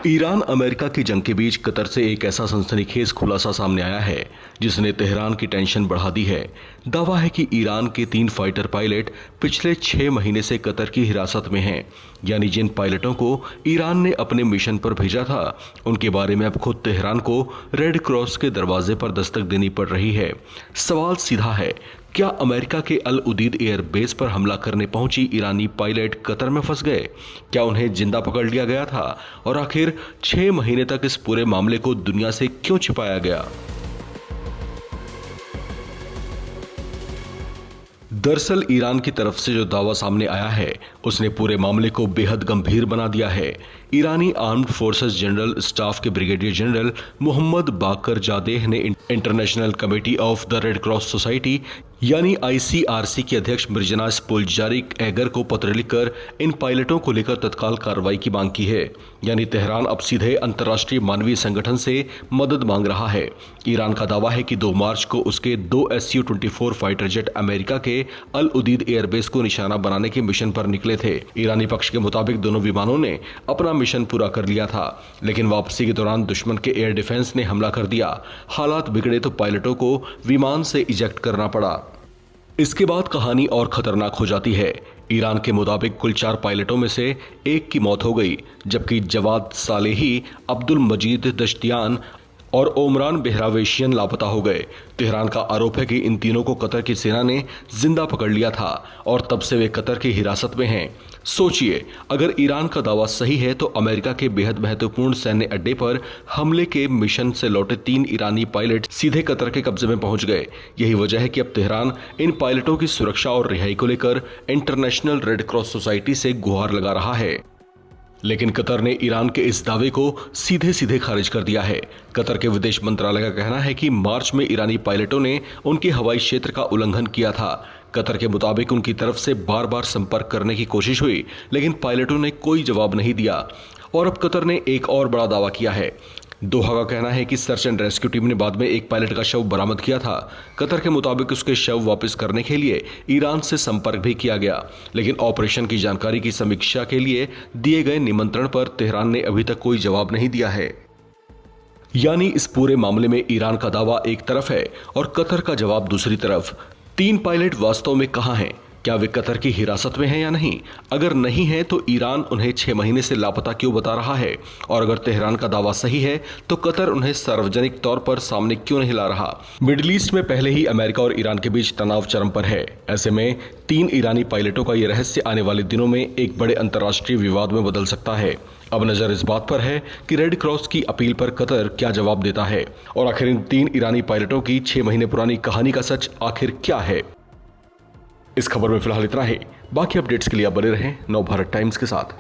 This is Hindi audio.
ईरान अमेरिका की जंग के बीच कतर से एक ऐसा सनसनीखेज खुलासा सामने आया है जिसने तेहरान की टेंशन बढ़ा दी है। दावा है कि ईरान के 3 फाइटर पायलट पिछले 6 महीने से कतर की हिरासत में हैं। यानी जिन पायलटों को ईरान ने अपने मिशन पर भेजा था उनके बारे में अब खुद तेहरान को रेड क्रॉस के दरवाजे पर दस्तक देनी पड़ रही है। सवाल सीधा है, क्या अमेरिका के अल उदीद एयरबेस पर हमला करने पहुंची ईरानी पायलट कतर में फंस गए? क्या उन्हें जिंदा पकड़ लिया गया था? और आखिर 6 महीने तक इस पूरे मामले को दुनिया से क्यों छिपाया गया? दरअसल ईरान की तरफ से जो दावा सामने आया है उसने पूरे मामले को बेहद गंभीर बना दिया है। ईरानी आर्म्ड फोर्सेस जनरल स्टाफ के ब्रिगेडियर जनरल मोहम्मद बाकर जादेह ने international committee of the red cross society यानी ICRC के अध्यक्ष मिर्जना स्पोल्जारिक एगर को पत्र लिखकर इन पायलटों को लेकर तत्काल कार्रवाई की मांग की है। यानी तेहरान अब सीधे अंतर्राष्ट्रीय मानवीय संगठन से मदद मांग रहा है। ईरान का दावा है कि 2 मार्च को उसके 2 Su-24 फाइटर जेट अमेरिका के अल उदीद एयरबेस को निशाना बनाने के मिशन पर निकले थे। ईरानी पक्ष के मुताबिक दोनों विमानों ने अपना मिशन पूरा कर लिया था, लेकिन वापसी के दौरान दुश्मन के एयर डिफेंस ने हमला कर दिया। हालात बिगड़े तो पायलटों को विमान से इजेक्ट करना पड़ा। इसके बाद कहानी और खतरनाक हो जाती है। ईरान के मुताबिक कुल 4 पायलटों में से एक की मौत हो गई, जबकि जवाद सालेही, अब्दुल मजीद दश्तियान और ओमरान बेहरावेशियन लापता हो गए। तेहरान का आरोप है कि इन तीनों को कतर की सेना ने जिंदा पकड़ लिया था और तब से वे कतर की हिरासत में हैं। सोचिए, अगर ईरान का दावा सही है तो अमेरिका के बेहद महत्वपूर्ण सैन्य अड्डे पर हमले के मिशन से लौटे 3 ईरानी पायलट सीधे कतर के कब्जे में पहुंच गए। यही वजह है कि अब तेहरान इन पायलटों की सुरक्षा और रिहाई को लेकर इंटरनेशनल रेड क्रॉस सोसाइटी से गुहार लगा रहा है। लेकिन कतर ने ईरान के इस दावे को सीधे सीधे खारिज कर दिया है। कतर के विदेश मंत्रालय का कहना है कि मार्च में ईरानी पायलटों ने उनके हवाई क्षेत्र का उल्लंघन किया था। कतर के मुताबिक उनकी तरफ से बार बार संपर्क करने की कोशिश हुई, लेकिन पायलटों ने कोई जवाब नहीं दिया। और अब कतर ने एक और बड़ा दावा किया है। दोहा का कहना है कि सर्च एंड रेस्क्यू टीम ने बाद में एक पायलट का शव बरामद किया था। कतर के मुताबिक उसके शव वापस करने के लिए ईरान से संपर्क भी किया गया, लेकिन ऑपरेशन की जानकारी की समीक्षा के लिए दिए गए निमंत्रण पर तेहरान ने अभी तक कोई जवाब नहीं दिया है। यानी इस पूरे मामले में ईरान का दावा एक तरफ है और कतर का जवाब दूसरी तरफ। 3 पायलट वास्तव में कहां हैं? क्या वे कतर की हिरासत में हैं या नहीं? अगर नहीं है तो ईरान उन्हें 6 महीने से लापता क्यों बता रहा है? और अगर तेहरान का दावा सही है तो कतर उन्हें सार्वजनिक तौर पर सामने क्यों नहीं ला रहा? मिडिल ईस्ट में पहले ही अमेरिका और ईरान के बीच तनाव चरम पर है। ऐसे में 3 ईरानी पायलटों का यह रहस्य आने वाले दिनों में एक बड़े अंतर्राष्ट्रीय विवाद में बदल सकता है। अब नजर इस बात पर है कि रेड क्रॉस की अपील पर कतर क्या जवाब देता है और आखिर इन 3 ईरानी पायलटों की 6 महीने पुरानी कहानी का सच आखिर क्या है। इस खबर में फिलहाल इतना ही। बाकी अपडेट्स के लिए आप बने रहें नवभारत टाइम्स के साथ।